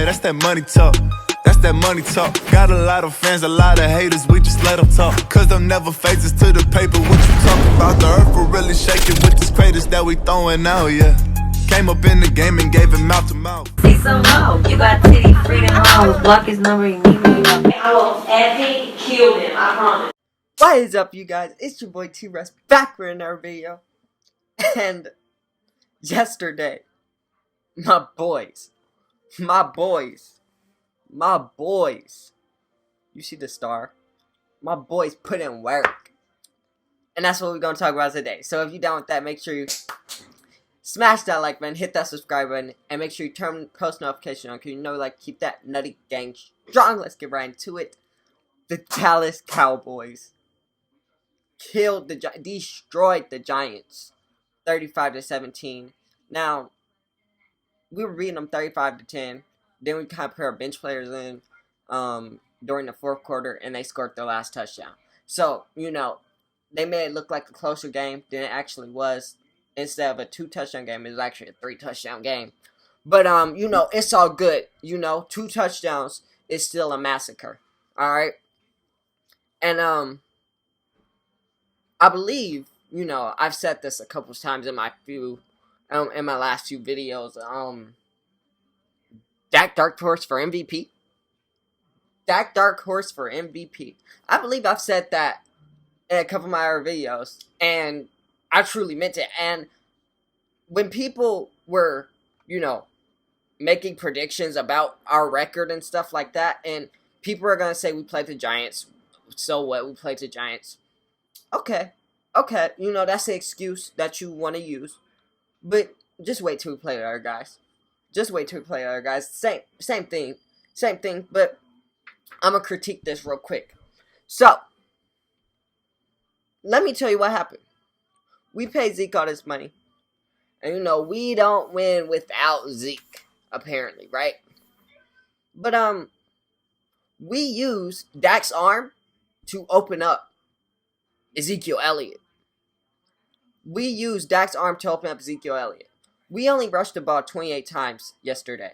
that's that money talk. That's that money talk. Got a lot of fans, a lot of haters, we just let them talk. Cause them never faces to the paper. What you talking about? The earth will really shaking with this craters that we throwing out, yeah. Came up in the game and gave him mouth to mouth. Say so low. You got titty freedom hoes. Block his number, you need me. I will epic kill him, I promise. What is up, you guys? It's your boy T-Rest back with another video. And yesterday, my boys, you see the star? My boys put in work. And that's what we're going to talk about today. So if you're down with that, make sure you smash that like button, hit that subscribe button, and make sure you turn post notification on, because you know like keep that nutty gang strong. Let's get right into it. The Dallas Cowboys destroyed the Giants 35-17. Now, we were beating them 35-10. Then we kind of put our bench players in during the fourth quarter, and they scored their last touchdown. So, you know, they made it look like a closer game than it actually was. Instead of a 2-touchdown game, it was actually a 3-touchdown game. But, you know, it's all good. You know, 2 touchdowns is still a massacre. Alright? And, I believe, you know, I've said this a couple of times in my last few videos. Dak Dark Horse for MVP. Dak Dark Horse for MVP. I believe I've said that in a couple of my other videos, and I truly meant it. And when people were, you know, making predictions about our record and stuff like that, and people are going to say we played the Giants, so what, we played the Giants. Okay, you know, that's the excuse that you want to use, but just wait till we play the other guys. Same thing, but I'm going to critique this real quick. So, let me tell you what happened. We paid Zeke all this money. And, you know, we don't win without Zeke, apparently, right? But, we used Dak's arm to open up Ezekiel Elliott. We used Dak's arm to open up Ezekiel Elliott. We only rushed the ball 28 times yesterday.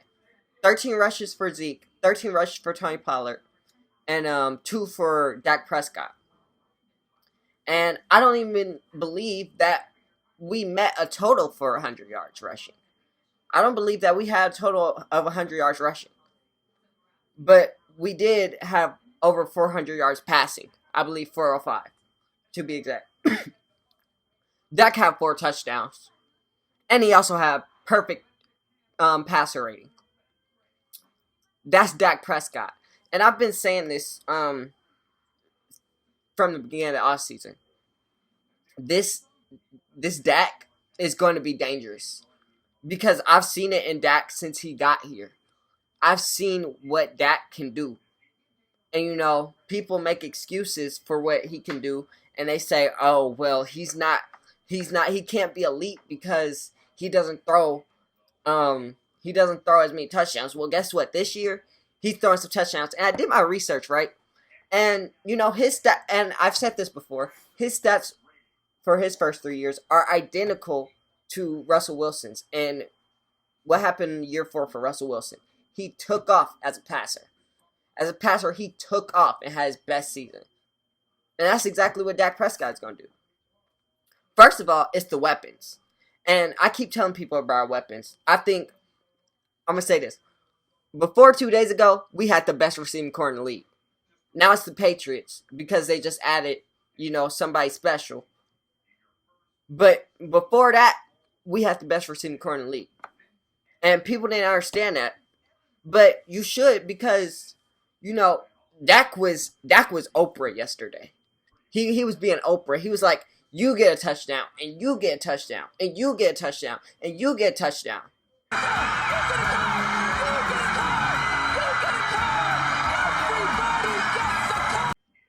13 rushes for Zeke, 13 rushes for Tony Pollard, and 2 for Dak Prescott. And I don't even believe that we met a total for 100 yards rushing. I don't believe that we had a total of 100 yards rushing. But we did have over 400 yards passing. I believe 405, to be exact. Dak had 4 touchdowns. And he also had perfect passer rating. That's Dak Prescott. And I've been saying this from the beginning of the offseason. This Dak is going to be dangerous. Because I've seen it in Dak since he got here. I've seen what Dak can do. And, you know, people make excuses for what he can do. And they say, oh, well, he can't be elite because he doesn't throw as many touchdowns. Well, guess what? This year, he's throwing some touchdowns. And I did my research, right? And, you know, and I've said this before, his stats for his first 3 years are identical to Russell Wilson's. And what happened in year 4 for Russell Wilson? He took off as a passer. As a passer, he took off and had his best season. And that's exactly what Dak Prescott is going to do. First of all, it's the weapons. And I keep telling people about our weapons. I'm going to say this. Before 2 days ago, we had the best receiving core in the league. Now it's the Patriots because they just added, you know, somebody special. But before that, we had the best receiving core in the league. And people didn't understand that. But you should, because, you know, Dak was Oprah yesterday. He was being Oprah. He was like, you get a touchdown, and you get a touchdown, and you get a touchdown, and you get a touchdown.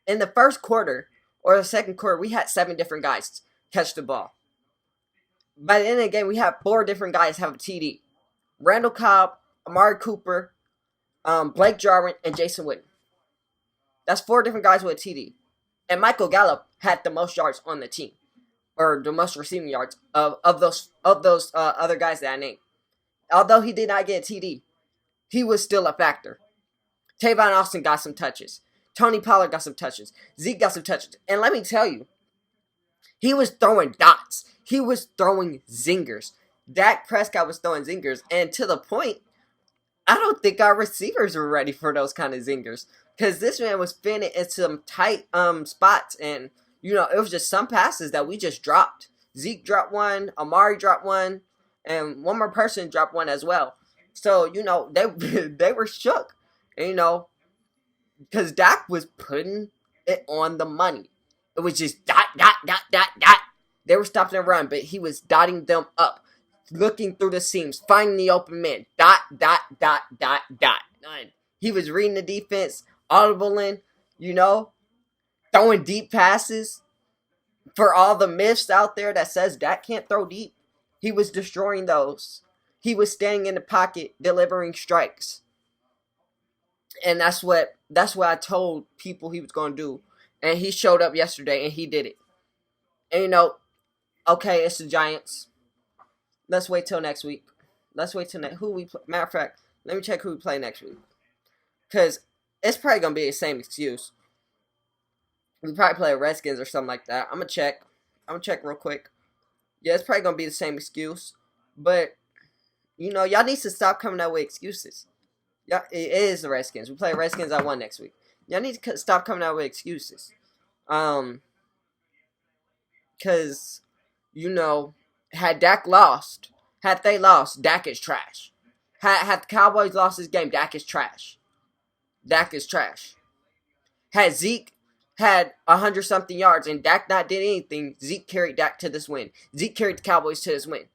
In the first quarter, or the second quarter, we had 7 different guys catch the ball. By the end of the game, we had 4 different guys have a TD. Randall Cobb, Amari Cooper, Blake Jarwin, and Jason Witten. That's 4 different guys with a TD. And Michael Gallup had the most yards on the team, or the most receiving yards of those other guys that I named. Although he did not get a TD, he was still a factor. Tavon Austin got some touches. Tony Pollard got some touches. Zeke got some touches. And let me tell you, he was throwing dots. He was throwing zingers. Dak Prescott was throwing zingers. And to the point, I don't think our receivers were ready for those kind of zingers. Because this man was spinning in some tight spots. And, it was just some passes that we just dropped. Zeke dropped one. Amari dropped one. And one more person dropped one as well. So, they were shook. And, because Dak was putting it on the money. It was just dot, dot, dot, dot, dot. They were stopping the run, but he was dotting them up. Looking through the seams, finding the open man. Dot, dot, dot, dot, dot. He was reading the defense, audibling, throwing deep passes. For all the myths out there that says Dak can't throw deep, he was destroying those. He was standing in the pocket, delivering strikes. And that's what I told people he was going to do. And he showed up yesterday, and he did it. And, okay, it's the Giants. Let's wait till next week. Who we play. Matter of fact, let me check who we play next week. Because it's probably going to be the same excuse. We probably play Redskins or something like that. I'm going to check real quick. Yeah, it's probably going to be the same excuse. But, y'all need to stop coming out with excuses. Yeah, it is the Redskins. We play Redskins at 1 next week. Y'all need to stop coming out with excuses. Because, had they lost, Dak is trash. Had the Cowboys lost this game, Dak is trash. Had Zeke had 100-something yards and Dak not did anything, Zeke carried Dak to this win. Zeke carried the Cowboys to this win.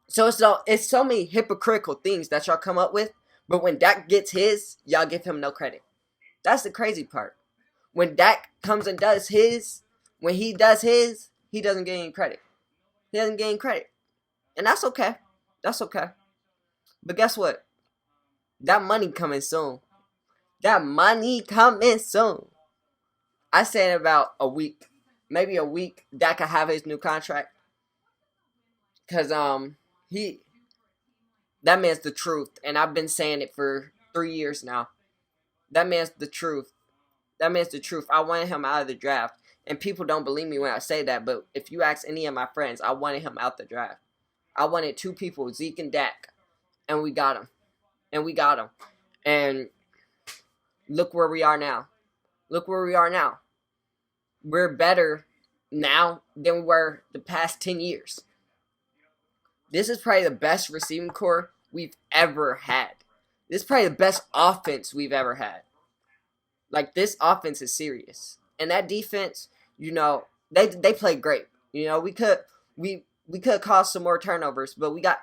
So it's so many hypocritical things that y'all come up with, but when Dak gets his, y'all give him no credit. That's the crazy part. When Dak comes and does his, he doesn't get any credit. And that's okay. But guess what? That money coming soon. I say in about a week. Maybe a week, Dak could have his new contract. Because that man's the truth. And I've been saying it for 3 years now. That man's the truth. I wanted him out of the draft. And people don't believe me when I say that. But if you ask any of my friends, I wanted him out the draft. I wanted 2 people, Zeke and Dak. And we got him. And look where we are now. We're better now than we were the past 10 years. This is probably the best receiving core we've ever had. This is probably the best offense we've ever had. Like, this offense is serious. And that defense, they played great. We could have caused some more turnovers, but we got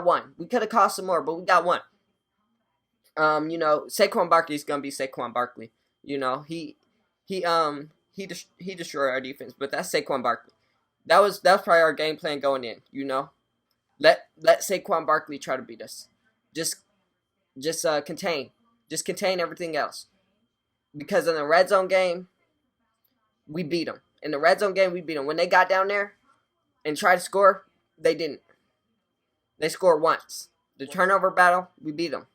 one. We could have caused some more, but we got one. Saquon Barkley's gonna be Saquon Barkley. He destroyed our defense, but that's Saquon Barkley. That was probably our game plan going in. Let Saquon Barkley try to beat us. Just contain everything else. Because in the red zone game, we beat them. When they got down there and tried to score, they didn't. They scored once. The turnover battle, we beat them.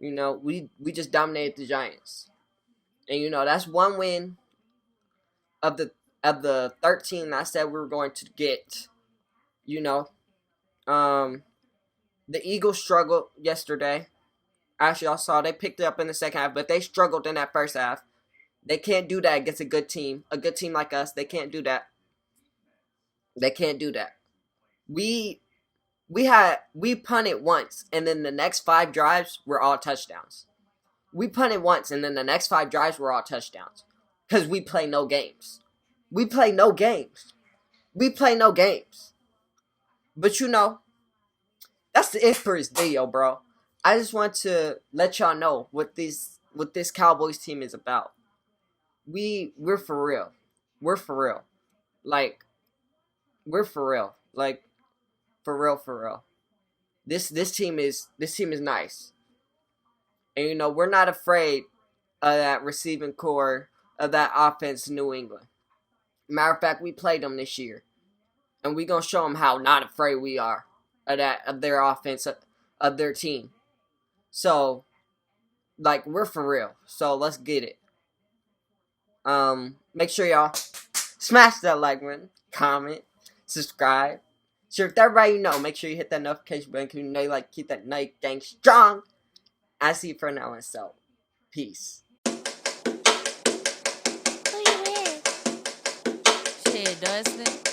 We just dominated the Giants. And that's one win of the 13 I said we were going to get. The Eagles struggled yesterday. Actually, I saw they picked it up in the second half, but they struggled in that first half. They can't do that against a good team like us. They can't do that. We punted once, and then the next 5 drives were all touchdowns. Because we play no games. But that's the it for this video, bro. I just want to let y'all know what this Cowboys team is about. We're for real. We're for real. Like, for real. This team is nice. And we're not afraid of that receiving core of that offense in New England. Matter of fact, we played them this year. And we're going to show them how not afraid we are of their offense, of their team. So, like, we're for real. So let's get it. Make sure y'all smash that like button, comment, subscribe. Sure, with everybody you know, make sure you hit that notification button because you know you like keep that night gang strong. I see you for now, and so peace. Who you with? Shit, Dustin.